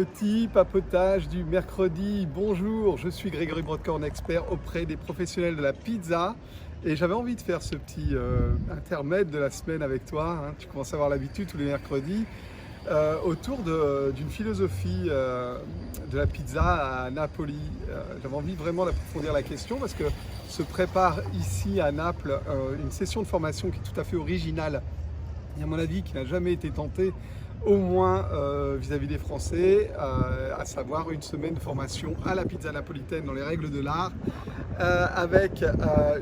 Petit papotage du mercredi. Bonjour, je suis Grégory Brodkorn, expert auprès des professionnels de la pizza. Et j'avais envie de faire ce petit intermède de la semaine avec toi. Tu commences à avoir l'habitude tous les mercredis. Autour d'une philosophie de la pizza à Napoli. J'avais envie vraiment d'approfondir la question parce que se prépare ici à Naples une session de formation qui est tout à fait originale et à mon avis qui n'a jamais été tentée, au moins vis-à-vis des Français, à savoir une semaine de formation à la pizza napolitaine dans les règles de l'art, avec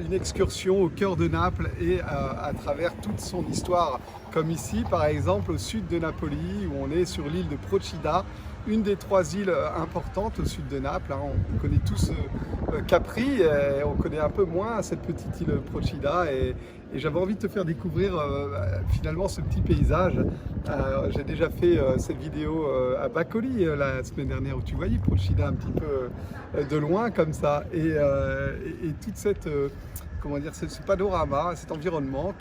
une excursion au cœur de Naples et à travers toute son histoire, comme ici par exemple au sud de Napoli où on est sur l'île de Procida, une des trois îles importantes au sud de Naples. On connaît tous Capri, et on connaît un peu moins cette petite île Procida et j'avais envie de te faire découvrir finalement ce petit paysage. J'ai déjà fait cette vidéo à Bacoli la semaine dernière où tu voyais Procida un petit peu de loin comme ça et toute cette comment dire, ce panorama, cet environnement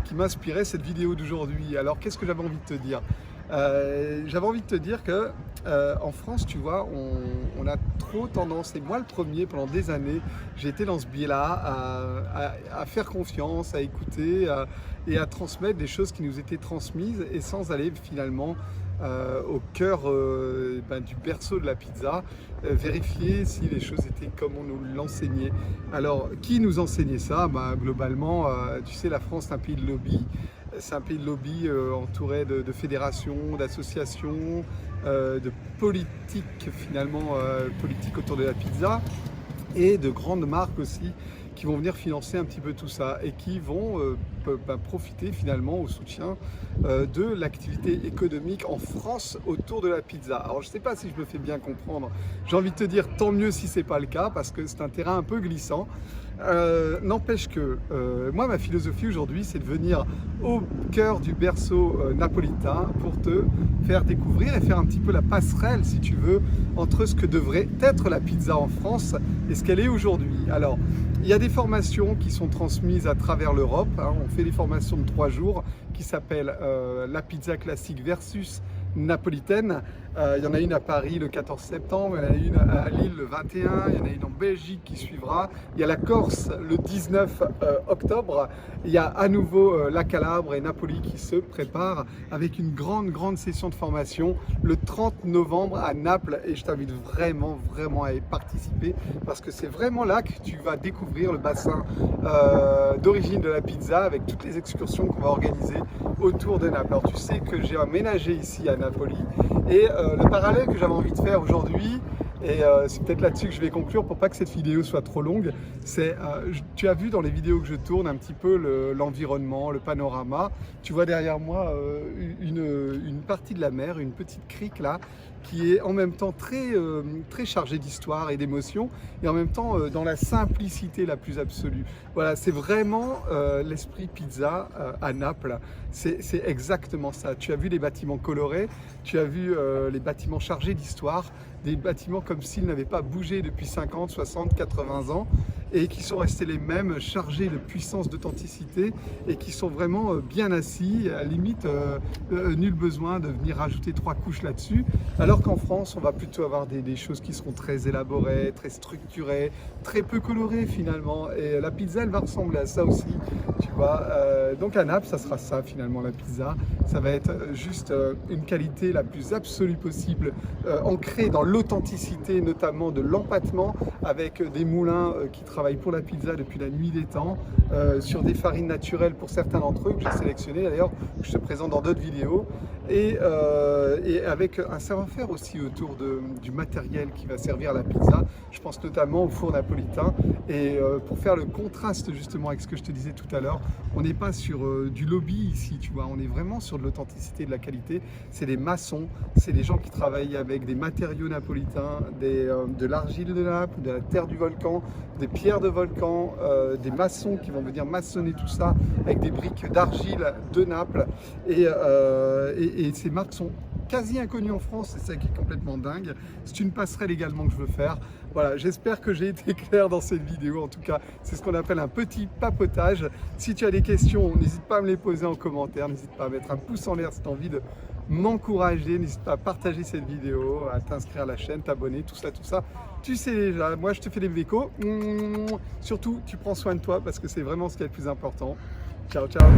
qui m'inspirait cette vidéo d'aujourd'hui. Alors qu'est-ce que j'avais envie de te dire? J'avais envie de te dire que en France, tu vois, on a trop tendance, et moi le premier pendant des années, j'ai été dans ce biais-là à faire confiance, à écouter et à transmettre des choses qui nous étaient transmises et sans aller finalement au cœur du berceau de la pizza, vérifier si les choses étaient comme on nous l'enseignait. Alors, qui nous enseignait ça? Globalement, tu sais, la France c'est un pays de lobby. C'est un pays de lobby entouré de fédérations, d'associations, de politiques finalement, politiques autour de la pizza et de grandes marques aussi qui vont venir financer un petit peu tout ça et qui vont profiter finalement au soutien de l'activité économique en France autour de la pizza. Alors je ne sais pas si je me fais bien comprendre, j'ai envie de te dire tant mieux si ce n'est pas le cas parce que c'est un terrain un peu glissant. N'empêche que moi ma philosophie aujourd'hui c'est de venir au cœur du berceau napolitain pour te faire découvrir et faire un petit peu la passerelle si tu veux entre ce que devrait être la pizza en France et ce qu'elle est aujourd'hui. Alors il y a des formations qui sont transmises à travers l'Europe, on fait des formations de 3 jours qui s'appellent la pizza classique versus napolitaine. Il y en a une à Paris le 14 septembre, il y en a une à Lille le 21, il y en a une en Belgique qui suivra, il y a la Corse le 19 octobre, il y a à nouveau la Calabre et Napoli qui se préparent avec une grande session de formation le 30 novembre à Naples et je t'invite vraiment à y participer parce que c'est vraiment là que tu vas découvrir le bassin d'origine de la pizza avec toutes les excursions qu'on va organiser autour de Naples. Alors tu sais que j'ai aménagé ici à Napoli et le parallèle que j'avais envie de faire aujourd'hui, et c'est peut-être là-dessus que je vais conclure pour pas que cette vidéo soit trop longue, c'est, tu as vu dans les vidéos que je tourne un petit peu l'environnement, le panorama. Tu vois derrière moi une partie de la mer, une petite crique là, qui est en même temps très chargée d'histoire et d'émotion, et en même temps dans la simplicité la plus absolue. Voilà, c'est vraiment l'esprit pizza à Naples. C'est exactement ça. Tu as vu les bâtiments colorés, tu as vu les bâtiments chargés d'histoire, des bâtiments comme s'ils n'avaient pas bougé depuis 50, 60, 80 ans et qui sont restés les mêmes, chargés de puissance, d'authenticité et qui sont vraiment bien assis, à la limite nul besoin de venir rajouter 3 couches là-dessus, alors qu'en France on va plutôt avoir des choses qui seront très élaborées, très structurées, très peu colorées finalement, et la pizza elle va ressembler à ça aussi, tu vois. Donc à Naples ça sera ça finalement la pizza, ça va être juste une qualité la plus absolue possible, ancrée dans l'authenticité notamment de l'empattement avec des moulins qui travaillent pour la pizza depuis la nuit des temps, sur des farines naturelles pour certains d'entre eux que j'ai sélectionnés d'ailleurs, que je te présente dans d'autres vidéos, et avec un savoir-faire aussi autour du matériel qui va servir à la pizza. Je pense notamment au four napolitain et pour faire le contraste justement avec ce que je te disais tout à l'heure, on n'est pas sur du lobby ici, tu vois, on est vraiment sur de l'authenticité, de la qualité. C'est des maçons, c'est des gens qui travaillent avec des matériaux napolitains, de l'argile de Naples, de la terre du volcan, des pierres de volcan, des maçons qui vont venir maçonner tout ça avec des briques d'argile de Naples et ces marques sont quasi inconnues en France, c'est ça qui est complètement dingue. C'est une passerelle également que je veux faire. Voilà, j'espère que j'ai été clair dans cette vidéo. En tout cas, c'est ce qu'on appelle un petit papotage. Si tu as des questions, n'hésite pas à me les poser en commentaire, n'hésite pas à mettre un pouce en l'air si tu as envie de m'encourager, n'hésite pas à partager cette vidéo, à t'inscrire à la chaîne, t'abonner, tout ça, tout ça. Tu sais déjà, moi je te fais des vécos. Surtout, tu prends soin de toi parce que c'est vraiment ce qui est le plus important. Ciao, ciao.